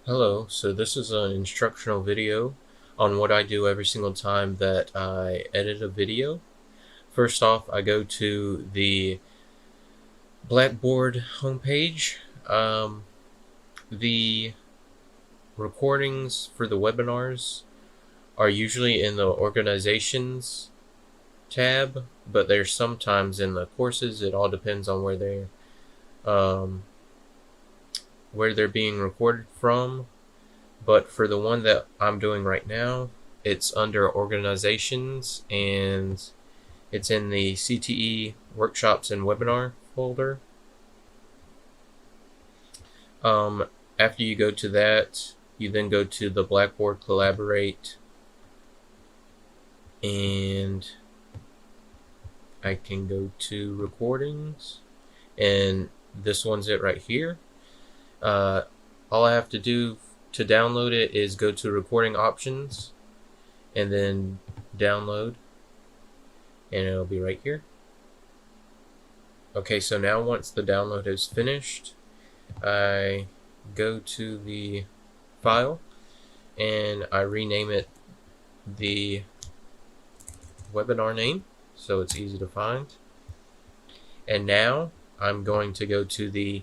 Hello, so this is an instructional video on what I do every single time that I edit a video. First off, I go to the Blackboard homepage. The recordings for the webinars are usually in the organizations tab, but they're sometimes in the courses. It all depends on um, where they're being recorded from. But for the one that I'm doing right now, it's under organizations and it's in the CTE workshops and webinar folder. Um, After you go to that, you then go to the Blackboard Collaborate, and I can go to recordings, and this one's it right here. Uh, all I have to do to download it is go to recording options and then download, and it'll be right here. Okay, so now once the download is finished, I go to the file and I rename it the webinar name so it's easy to find. And now I'm going to go to the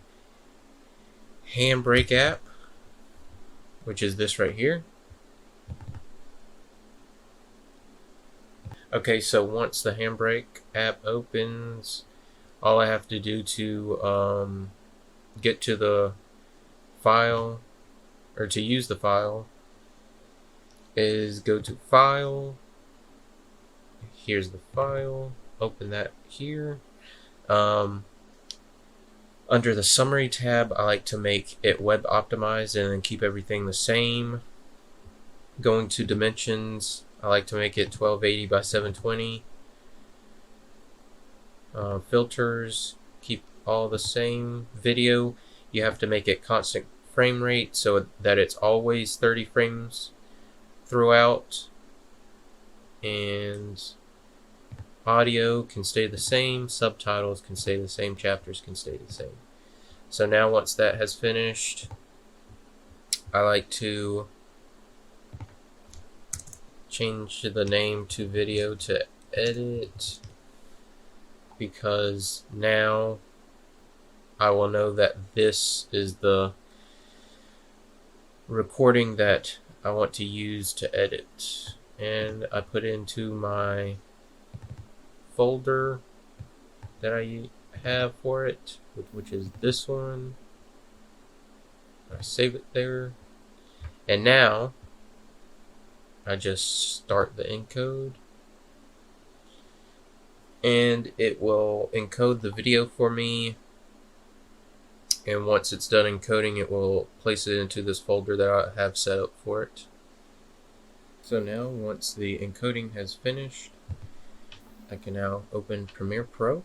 Handbrake app, which is this right here. Okay, so once the Handbrake app opens, all I have to do to get to the file, or to use the file, is go to File. Here's the file. Open that here. Under the Summary tab, I like to make it web optimized and then keep everything the same. Going to Dimensions, I like to make it 1280 by 720. Filters, keep all the same. Video, you have to make it constant frame rate so that it's always 30 frames throughout. And audio can stay the same, subtitles can stay the same, chapters can stay the same. So now once that has finished, I like to change the name to video to edit, because now I will know that this is the recording that I want to use to edit. And I put into my folder that I have for it, which is this one. I save it there. And now I just start the encode, and it will encode the video for me. And once it's done encoding, it will place it into this folder that I have set up for it. So now, once the encoding has finished, I can now open Premiere Pro.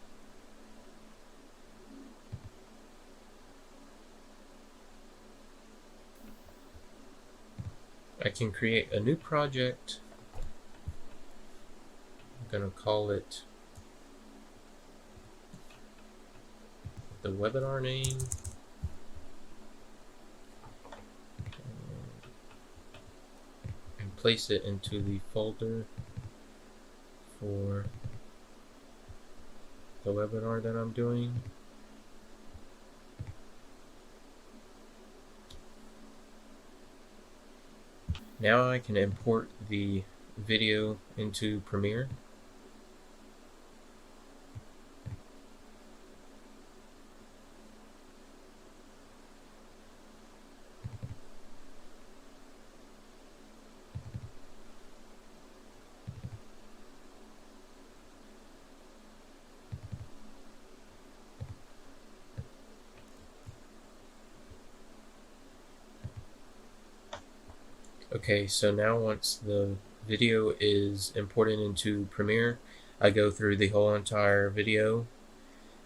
I can create a new project. I'm going to call it the webinar name. And place it into the folder for the webinar that I'm doing. Now I can import the video into Premiere. Okay, so now once the video is imported into Premiere, I go through the whole entire video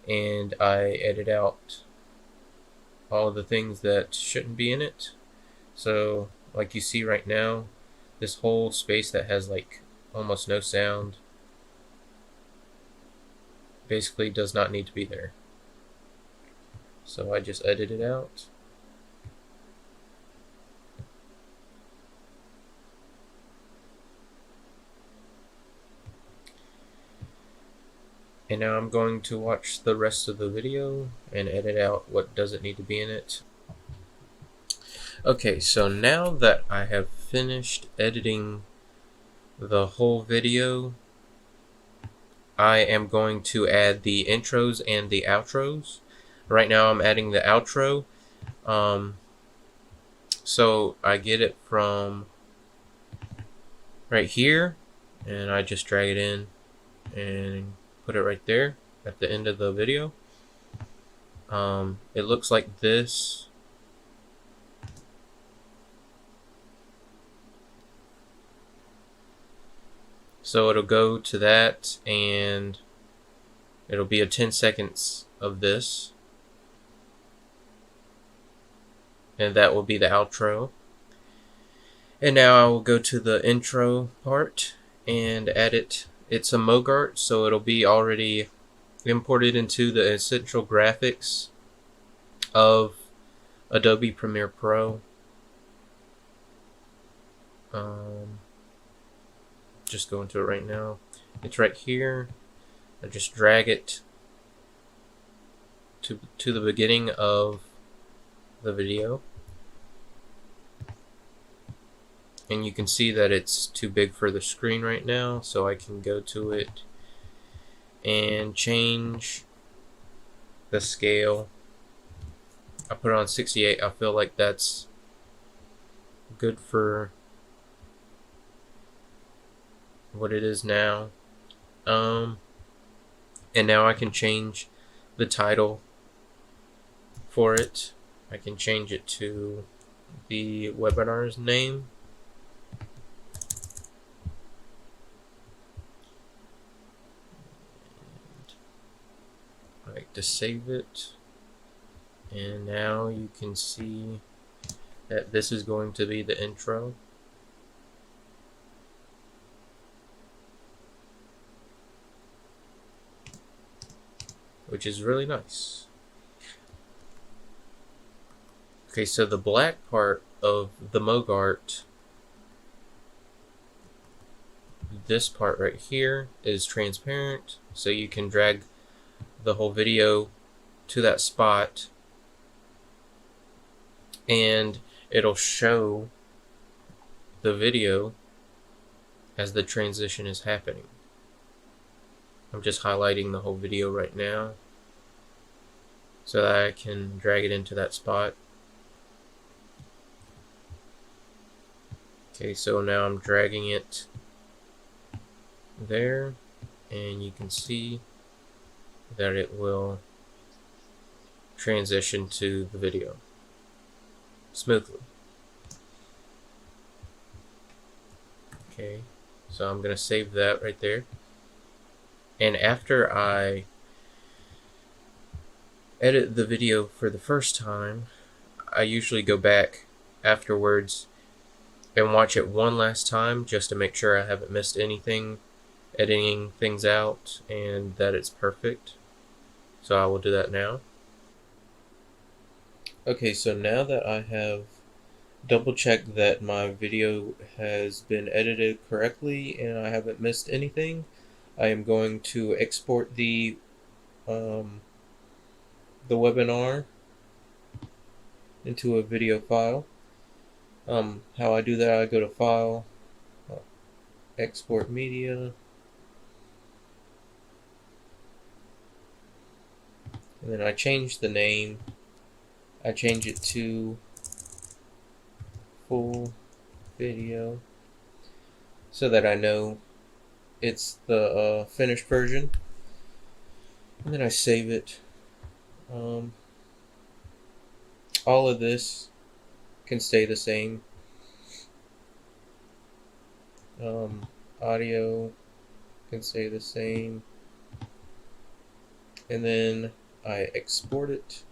and I edit out all the things that shouldn't be in it. So like you see right now, this whole space that has like almost no sound basically does not need to be there. So I just edit it out. And now I'm going to watch the rest of the video and edit out what doesn't need to be in it. Okay, so now that I have finished editing the whole video, I am going to add the intros and the outros. Right now I'm adding the outro. So I get it from right here, and I just drag it in and put it right there at the end of the video. It looks like this. So it'll go to that, and it'll be a 10 seconds of this, and that will be the outro. And now I will go to the intro part and add it. It's a Mogart, so it'll be already imported into the essential graphics of Adobe Premiere Pro. Just go into it right now. It's right here. I just drag it to the beginning of the video. And you can see that it's too big for the screen right now, so I can go to it and change the scale. I put it on 68. I feel like that's good for what it is now. And now I can change the title for it. I can change it to the webinar's name. I like to save it. And now you can see that this is going to be the intro. Which is really nice. Okay, so the black part of the Mogart, this part right here, is transparent, so you can drag the whole video to that spot and it'll show the video as the transition is happening. I'm just highlighting the whole video right now so that I can drag it into that spot. Okay, so now I'm dragging it there, and you can see that it will transition to the video smoothly. Okay, so I'm going to save that right there. And after I edit the video for the first time, I usually go back afterwards and watch it one last time just to make sure I haven't missed anything, editing things out, and that it's perfect. So I will do that now. Okay, so now that I have double checked that my video has been edited correctly and I haven't missed anything, I am going to export the webinar into a video file. How I do that, I go to File, Export Media, and then I change the name. I change it to Full Video so that I know it's the finished version, and then I save it. All of this can stay the same. Audio can stay the same, and then I export it.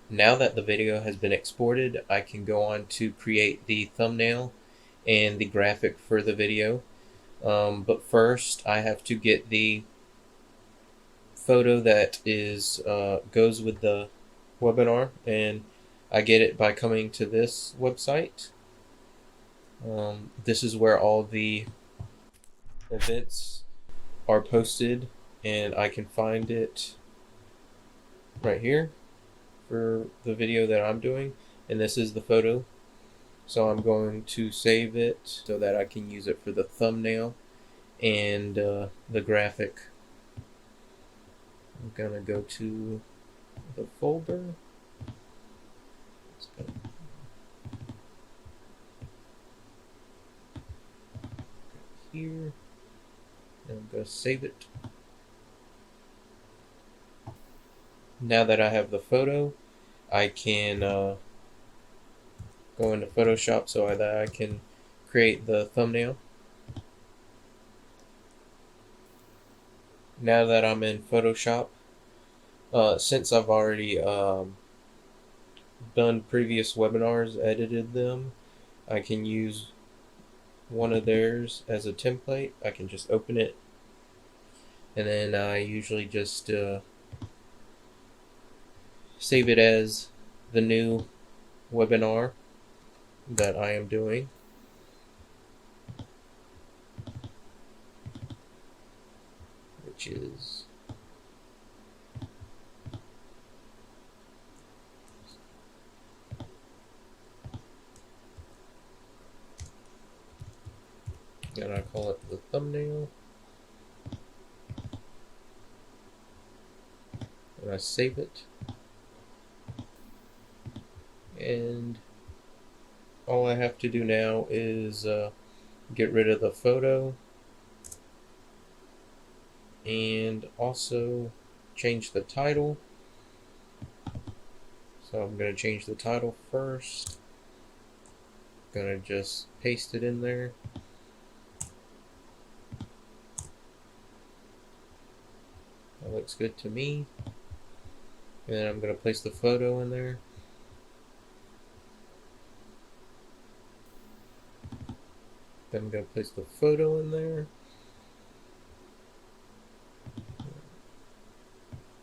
Now that the video has been exported, I can go on to create the thumbnail and the graphic for the video. But first, I have to get the photo that is goes with the webinar, and I get it by coming to this website. This is where all the events are posted, and I can find it right here for the video that I'm doing, and this is the photo. So I'm going to save it so that I can use it for the thumbnail and the graphic. I'm gonna go to the folder. Let's go here, and I'm gonna save it. Now that I have the photo, I can go into Photoshop so that I can create the thumbnail. Now that I'm in Photoshop, since I've already done previous webinars, edited them, I can use one of theirs as a template. I can just open it, and then I usually just save it as the new webinar that I am doing. Which is and I call it the thumbnail, and I save it, and all I have to do now is get rid of the photo and also change the title. So I'm going to change the title first. I'm going to just paste it in there. That looks good to me. And then I'm going to place the photo in there. Then I'm going to place the photo in there.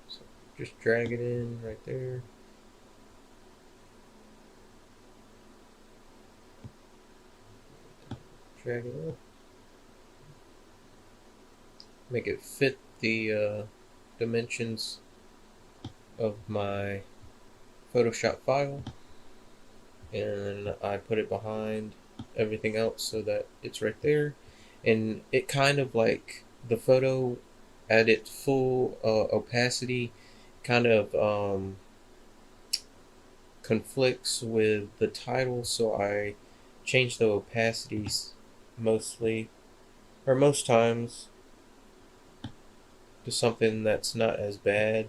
So just drag it in right there. Drag it up. Make it fit the dimensions of my Photoshop file, and I put it behind everything else so that it's right there. And it kind of like the photo at its full opacity kind of conflicts with the title, so I change the opacities mostly, or most times, to something that's not as bad.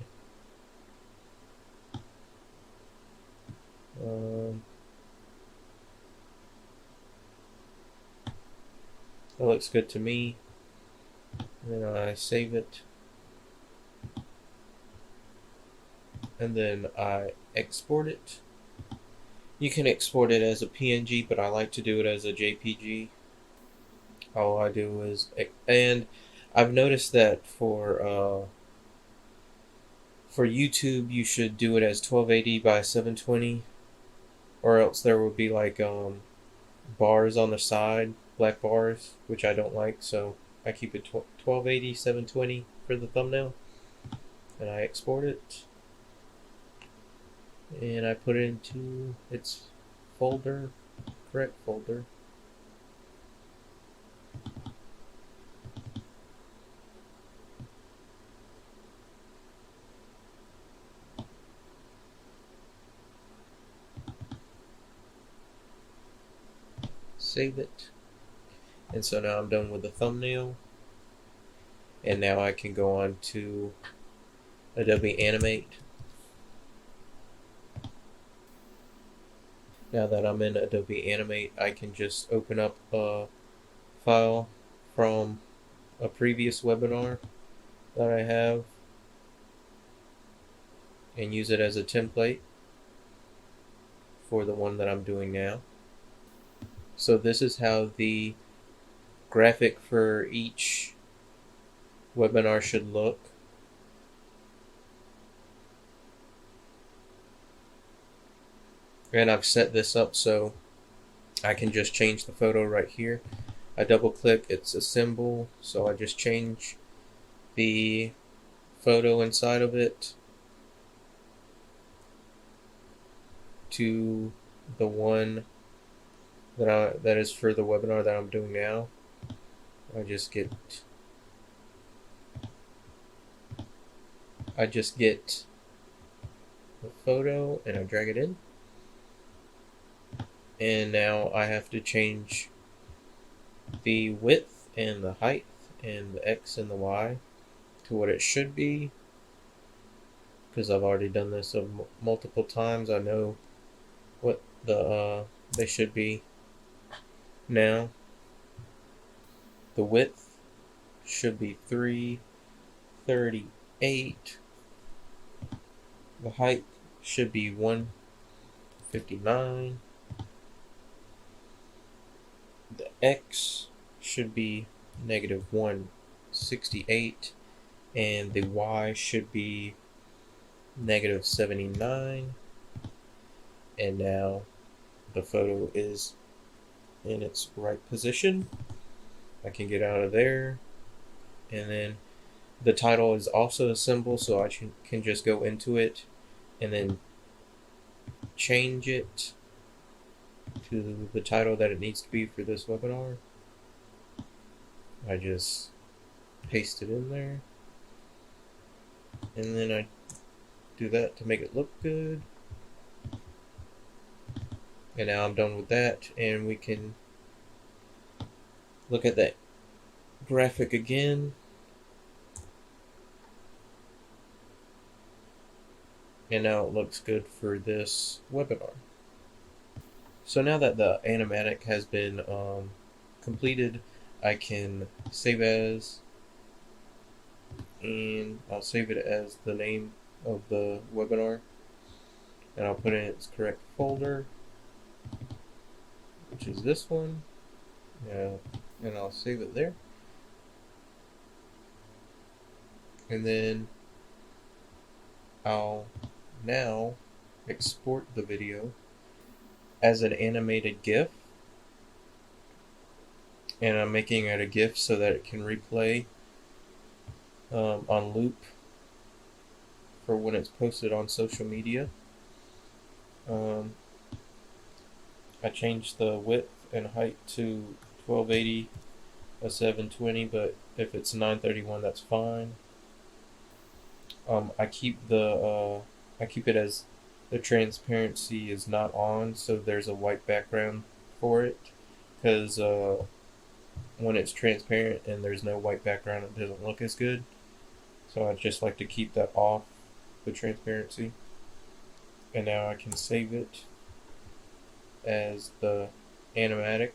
That looks good to me. And then I save it, and then I export it. You can export it as a PNG, but I like to do it as a JPG. All I do is, and I've noticed that for YouTube you should do it as 1280 by 720, or else there would be like bars on the side, black bars, which I don't like. So I keep it 1280 720 for the thumbnail, and I export it, and I put it into its folder, correct folder. Save it. And so now I'm done with the thumbnail, and now I can go on to Adobe Animate. Now that I'm in Adobe Animate, I can just open up a file from a previous webinar that I have and use it as a template for the one that I'm doing now. So this is how the graphic for each webinar should look. And I've set this up so I can just change the photo right here. I double click, it's a symbol, so I just change the photo inside of it to the one that is for the webinar that I'm doing now. I just get the photo and I drag it in, and now I have to change the width and the height and the X and the Y to what it should be, because I've already done this multiple times. I know what they should be now. The width should be 338. The height should be 159. The X should be negative 168, and the Y should be negative 79. And now the photo is in its right position. I can get out of there, and then the title is also a symbol, so I can just go into it and then change it to the title that it needs to be for this webinar. I just paste it in there, and then I do that to make it look good. And now I'm done with that, and we can look at that graphic again. And now it looks good for this webinar. So now that the animatic has been completed, I can save as, and I'll save it as the name of the webinar, and I'll put it in its correct folder, which is this one. And I'll save it there. And then I'll now export the video as an animated GIF. And I'm making it a GIF so that it can replay on loop for when it's posted on social media. I changed the width and height to 1280 a 720, but if it's 931, that's fine. I keep it as the transparency is not on, so there's a white background for it, because when it's transparent and there's no white background, it doesn't look as good. So I just like to keep that off, the transparency. And now I can save it as the animatic,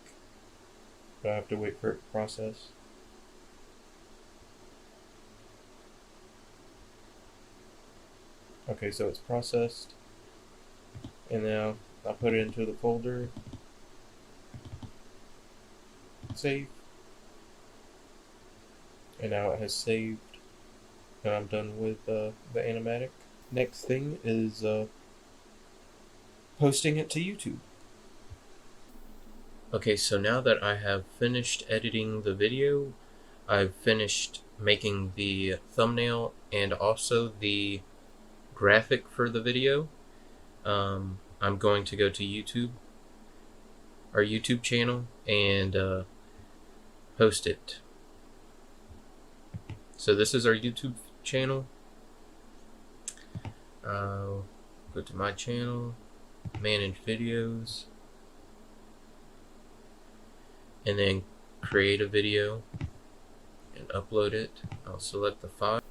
but I have to wait for it to process. Okay, so it's processed, and now I'll put it into the folder, save, and now it has saved, and I'm done with the animatic. Next thing is posting it to YouTube. Okay, so now that I have finished editing the video, I've finished making the thumbnail and also the graphic for the video. I'm going to go to YouTube, our YouTube channel, and post it. So this is our YouTube channel. Go to my channel, manage videos, and then create a video and upload it. I'll select the file.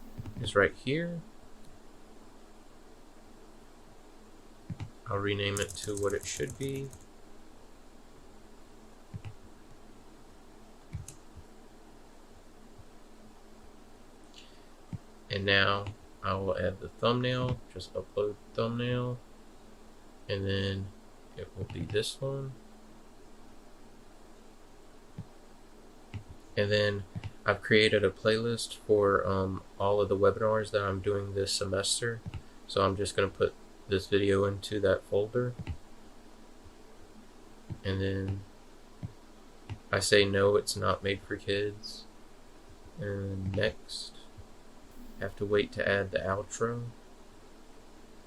It's right here. I'll rename it to what it should be. And now I will add the thumbnail, just upload thumbnail, and then it will be this one. And then I've created a playlist for all of the webinars that I'm doing this semester. So I'm just going to put this video into that folder. And then I say no, it's not made for kids. And next. have to wait to add the outro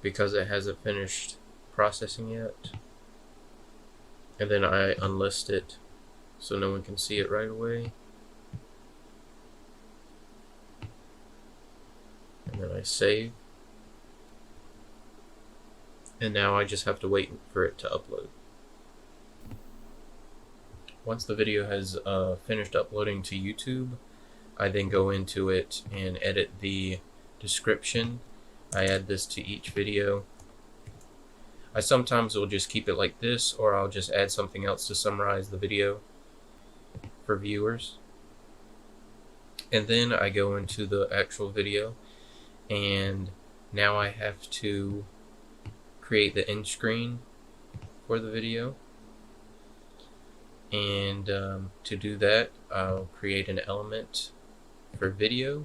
because it hasn't finished processing yet. And then I unlist it so no one can see it right away. And then I save. And now I just have to wait for it to upload. Once the video has finished uploading to YouTube, I then go into it and edit the description. I add this to each video. I sometimes will just keep it like this, or I'll just add something else to summarize the video for viewers. And then I go into the actual video, and now I have to create the end screen for the video. And to do that, I'll create an element for video,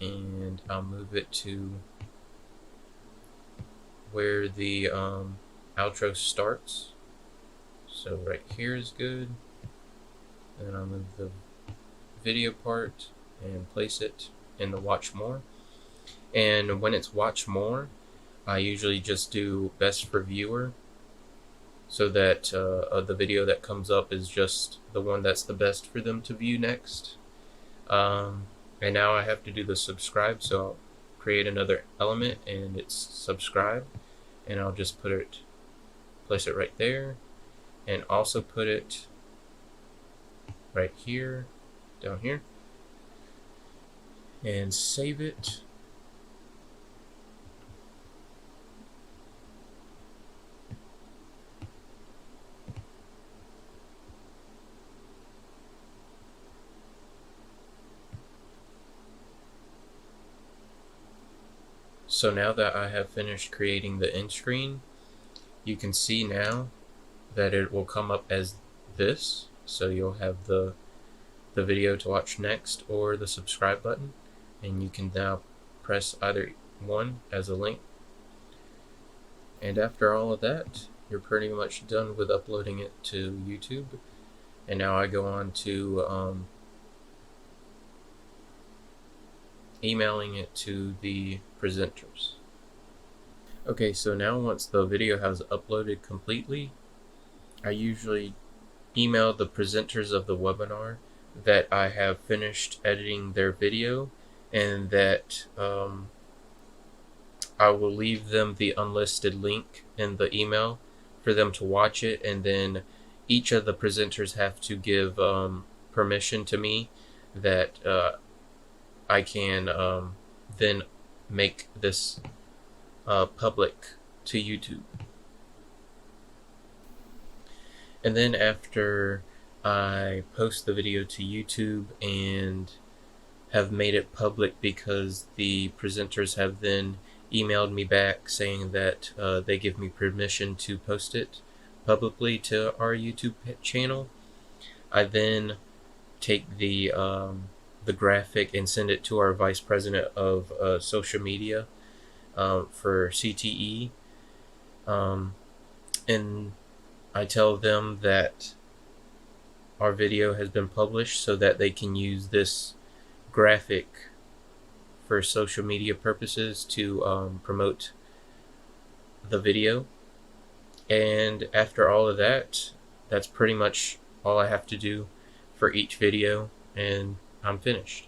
and I'll move it to where the outro starts. So right here is good. And then I'll move the video part and place it in the watch more. And when it's watch more, I usually just do best for viewer, so that the video that comes up is just the one that's the best for them to view next. And now I have to do the subscribe, so I'll create another element, and it's subscribe, and I'll just place it right there, and also put it right here, down here, and save it. So now that I have finished creating the end screen, you can see now that it will come up as this. So you'll have the video to watch next or the subscribe button, and you can now press either one as a link. And after all of that, you're pretty much done with uploading it to YouTube. And now I go on to emailing it to the presenters. Okay, so now once the video has uploaded completely, I usually email the presenters of the webinar that I have finished editing their video, and that I will leave them the unlisted link in the email for them to watch it, and then each of the presenters have to give permission to me that I can then make this public to YouTube. And then after I post the video to YouTube and have made it public, because the presenters have then emailed me back saying that they give me permission to post it publicly to our YouTube channel, I then take the graphic and send it to our vice president of social media for CTE, and I tell them that our video has been published so that they can use this graphic for social media purposes to promote the video. And after all of that, that's pretty much all I have to do for each video, and I'm finished.